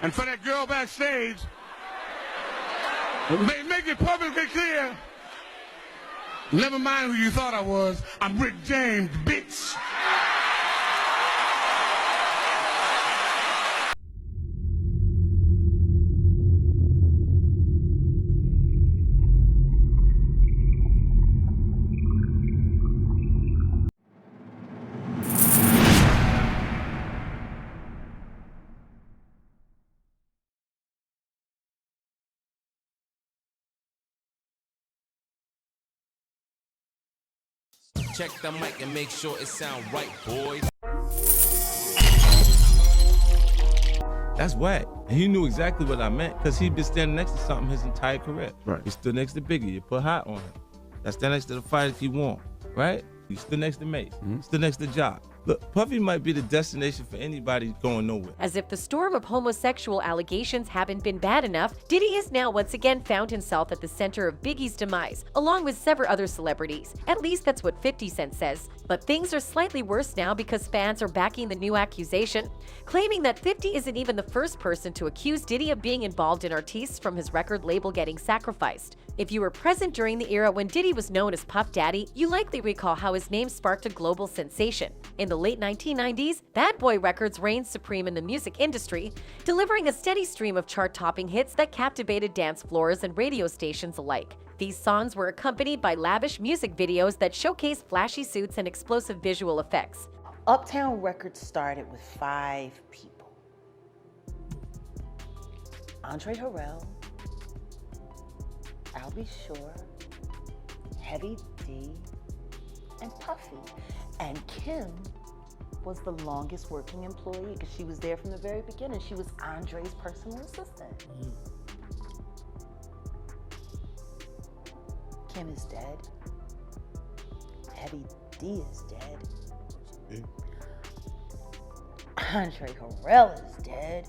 And for that girl backstage, make it perfectly clear. Never mind who you thought I was. I'm Rick James, bitch. Check the mic and make sure it sound right, boys. That's whack. And he knew exactly what I meant because he'd been standing next to something his entire career. Right. He stood next to Biggie. You put hot on him. That's stand next to the fight if you want, right? You stood next to Mace. Stood next to Jock. Look, Puffy might be the destination for anybody going nowhere. As if the storm of homosexual allegations haven't been bad enough, Diddy has now once again found himself at the center of Biggie's demise, along with several other celebrities. At least that's what 50 Cent says. But things are slightly worse now because fans are backing the new accusation, claiming that 50 isn't even the first person to accuse Diddy of being involved in artists from his record label getting sacrificed. If you were present during the era when Diddy was known as Puff Daddy, you likely recall how his name sparked a global sensation. In the late 1990s, Bad Boy Records reigned supreme in the music industry, delivering a steady stream of chart-topping hits that captivated dance floors and radio stations alike. These songs were accompanied by lavish music videos that showcased flashy suits and explosive visual effects. Uptown Records started with 5 people. Andre Harrell, Albie Shore, Heavy D, and Puffy. And Kim was the longest working employee because she was there from the very beginning. She was Andre's personal assistant. Kim is dead. Heavy D is dead. Andre Harrell is dead.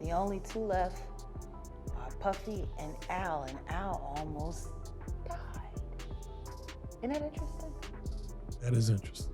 The only 2 left are Puffy and Al almost died. Isn't that interesting? That is interesting.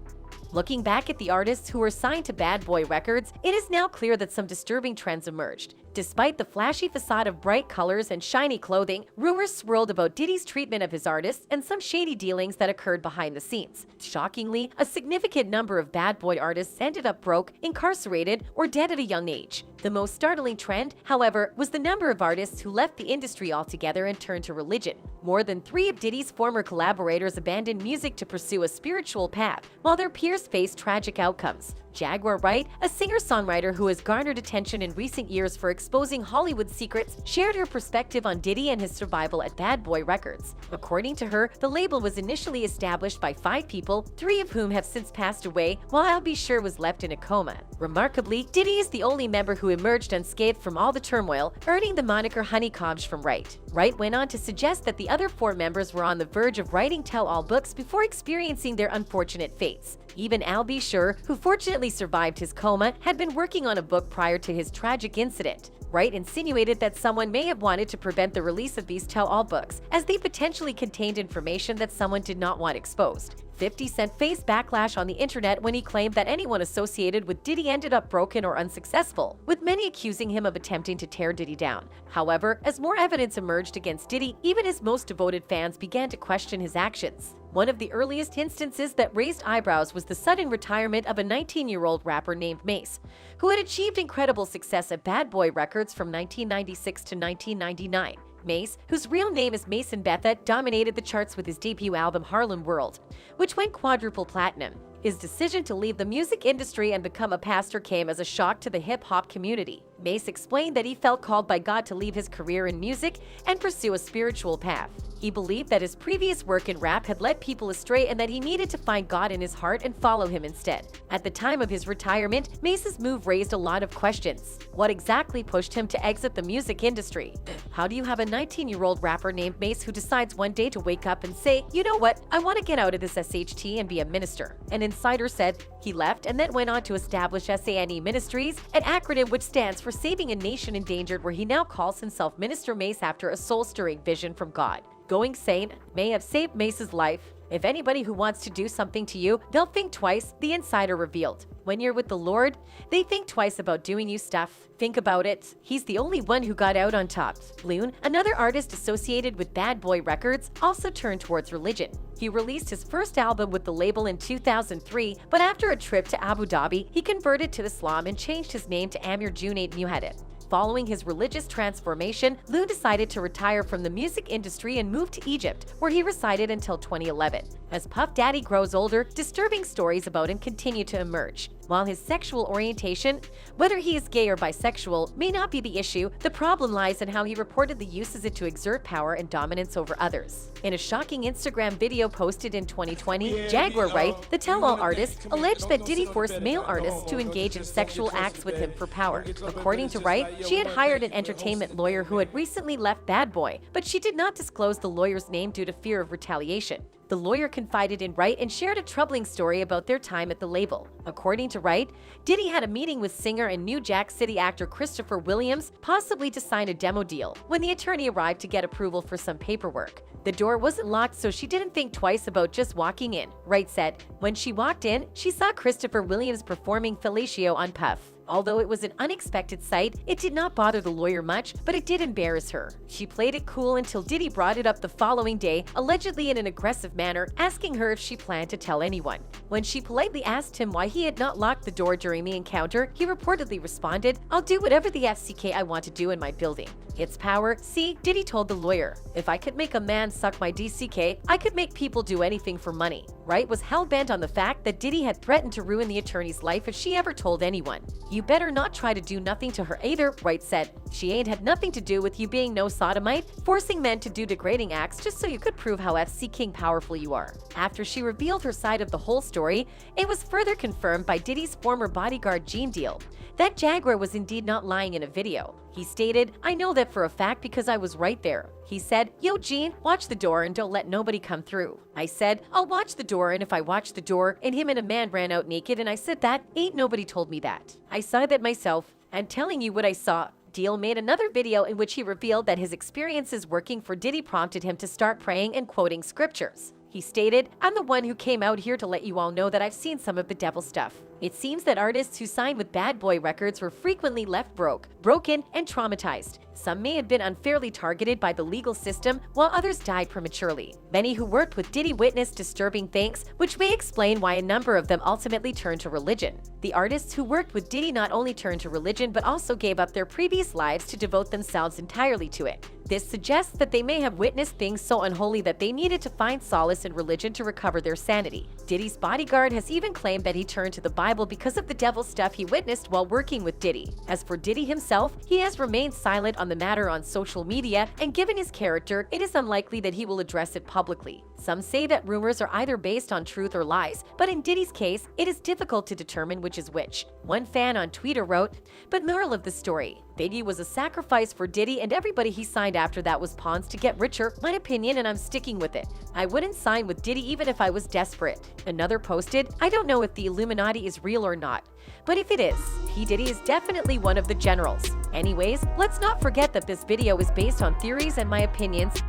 Looking back at the artists who were signed to Bad Boy Records, it is now clear that some disturbing trends emerged. Despite the flashy facade of bright colors and shiny clothing, rumors swirled about Diddy's treatment of his artists and some shady dealings that occurred behind the scenes. Shockingly, a significant number of Bad Boy artists ended up broke, incarcerated, or dead at a young age. The most startling trend, however, was the number of artists who left the industry altogether and turned to religion. More than 3 of Diddy's former collaborators abandoned music to pursue a spiritual path, while their peers faced tragic outcomes. Jaguar Wright, a singer-songwriter who has garnered attention in recent years for exposing Hollywood secrets, shared her perspective on Diddy and his survival at Bad Boy Records. According to her, the label was initially established by 5 people, 3 of whom have since passed away, while Albie Shore was left in a coma. Remarkably, Diddy is the only member who emerged unscathed from all the turmoil, earning the moniker Honeycombs from Wright. Wright went on to suggest that the other 4 members were on the verge of writing tell-all books before experiencing their unfortunate fates. Even Albie Shore, who fortunately survived his coma, had been working on a book prior to his tragic incident. Wright insinuated that someone may have wanted to prevent the release of these tell-all books, as they potentially contained information that someone did not want exposed. 50 Cent faced backlash on the internet when he claimed that anyone associated with Diddy ended up broken or unsuccessful, with many accusing him of attempting to tear Diddy down. However, as more evidence emerged against Diddy, even his most devoted fans began to question his actions. One of the earliest instances that raised eyebrows was the sudden retirement of a 19-year-old rapper named Mace, who had achieved incredible success at Bad Boy Records from 1996 to 1999. Mace, whose real name is Mason Betha, dominated the charts with his debut album Harlem World, which went quadruple platinum. His decision to leave the music industry and become a pastor came as a shock to the hip-hop community. Mace explained that he felt called by God to leave his career in music and pursue a spiritual path. He believed that his previous work in rap had led people astray and that he needed to find God in his heart and follow him instead. At the time of his retirement, Mace's move raised a lot of questions. What exactly pushed him to exit the music industry? How do you have a 19-year-old rapper named Mace who decides one day to wake up and say, you know what, I want to get out of this SHT and be a minister? An insider said he left and then went on to establish SANE Ministries, an acronym which stands for Saving a Nation Endangered, where he now calls himself Minister Mace after a soul-stirring vision from God. Going sane may have saved Mace's life, If anybody who wants to do something to you, they'll think twice, the insider revealed. When you're with the Lord, they think twice about doing you stuff. Think about it. He's the only one who got out on top. Loon, another artist associated with Bad Boy Records, also turned towards religion. He released his first album with the label in 2003, but after a trip to Abu Dhabi, he converted to Islam and changed his name to Amir Junaid Muhaddith. Following his religious transformation, Loon decided to retire from the music industry and moved to Egypt, where he resided until 2011. As Puff Daddy grows older, disturbing stories about him continue to emerge. While his sexual orientation, whether he is gay or bisexual, may not be the issue, the problem lies in how he reportedly uses it to exert power and dominance over others. In a shocking Instagram video posted in 2020, Jaguar Wright, the tell-all artist, alleged that Diddy forced male artists to engage in sexual acts with him for power. According to Wright, she had hired an entertainment lawyer who had recently left Bad Boy, but she did not disclose the lawyer's name due to fear of retaliation. The lawyer confided in Wright and shared a troubling story about their time at the label. According to Wright, Diddy had a meeting with singer and New Jack City actor Christopher Williams, possibly to sign a demo deal, when the attorney arrived to get approval for some paperwork. The door wasn't locked, so she didn't think twice about just walking in, Wright said. When she walked in, she saw Christopher Williams performing Fellatio on Puff. Although it was an unexpected sight, it did not bother the lawyer much, but it did embarrass her. She played it cool until Diddy brought it up the following day, allegedly in an aggressive manner, asking her if she planned to tell anyone. When she politely asked him why he had not locked the door during the encounter, he reportedly responded, "I'll do whatever the FCK I want to do in my building. It's power." See, Diddy told the lawyer, "If I could make a man suck my DCK, I could make people do anything for money." Wright was hell-bent on the fact that Diddy had threatened to ruin the attorney's life if she ever told anyone. "You better not try to do nothing to her either," Wright said. "She ain't had nothing to do with you being no sodomite, forcing men to do degrading acts just so you could prove how FC King powerful you are." After she revealed her side of the whole story, it was further confirmed by Diddy's former bodyguard Gene Deal that Jaguar was indeed not lying in a video. He stated, "I know that for a fact because I was right there." He said, "Yo, Gene, watch the door and don't let nobody come through." I said, "I'll watch the door, and if I watch the door and him and a man ran out naked and I said that, ain't nobody told me that. I saw that myself, and telling you what I saw." Deal made another video in which he revealed that his experiences working for Diddy prompted him to start praying and quoting scriptures. He stated, "I'm the one who came out here to let you all know that I've seen some of the devil stuff." It seems that artists who signed with Bad Boy Records were frequently left broken, and traumatized. Some may have been unfairly targeted by the legal system, while others died prematurely. Many who worked with Diddy witnessed disturbing things, which may explain why a number of them ultimately turned to religion. The artists who worked with Diddy not only turned to religion, but also gave up their previous lives to devote themselves entirely to it. This suggests that they may have witnessed things so unholy that they needed to find solace in religion to recover their sanity. Diddy's bodyguard has even claimed that he turned to the Bible because of the devil stuff he witnessed while working with Diddy. As for Diddy himself, he has remained silent on the matter on social media, and given his character, it is unlikely that he will address it publicly. Some say that rumors are either based on truth or lies, but in Diddy's case, it is difficult to determine which is which. One fan on Twitter wrote, "But moral of the story, Biggie was a sacrifice for Diddy, and everybody he signed after that was pawns to get richer. My opinion, and I'm sticking with it. I wouldn't sign with Diddy even if I was desperate." Another posted, "I don't know if the Illuminati is real or not, but if it is, P. Diddy is definitely one of the generals." Anyways, let's not forget that this video is based on theories and my opinions.